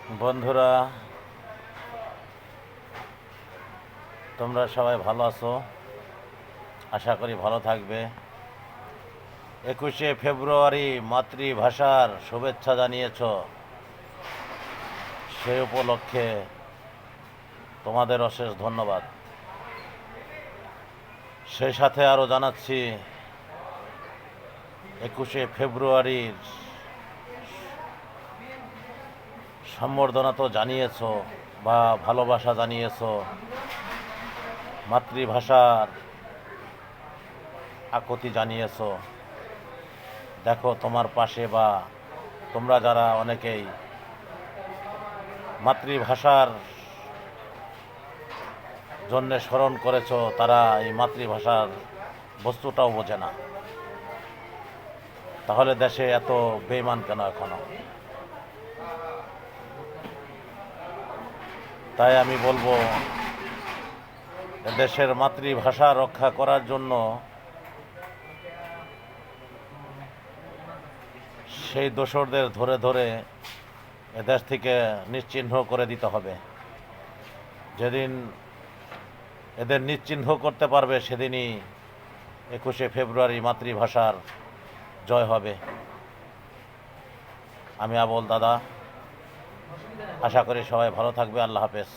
বন্ধুরা, তোমরা সবাই ভালো আছো? আশা করি ভালো থাকবে। 21শে ফেব্রুয়ারি মাতৃভাষার শুভেচ্ছা জানিয়েছ, সেই উপলক্ষে তোমাদের অশেষ ধন্যবাদ। সেই সাথে আরও জানাচ্ছি, 21শে ফেব্রুয়ারির সম্বর্ধনা তো জানিয়েছ বা ভালোবাসা জানিয়েছ, মাতৃভাষার আকুতি জানিয়েছ। দেখো, তোমার পাশে বা তোমরা যারা অনেকেই মাতৃভাষার জন্য স্মরণ করেছ, তারা এই মাতৃভাষার বস্তুটাও বোঝে না। তাহলে দেশে এত বেঈমান কেন এখনো? তাই আমি বলবো, দেশের মাতৃভাষা রক্ষা করার জন্য সেই দোসরদের ধরে ধরে এদেশ থেকে নিশ্চিহ্ন করে দিতে হবে। যেদিন এদের নিশ্চিহ্ন করতে পারবে, সেদিনই 21শে ফেব্রুয়ারি মাতৃভাষার জয় হবে। আমি আবুল দাদা, আশা করি সবাই ভালো থাকবে। আল্লাহ হাফেজ।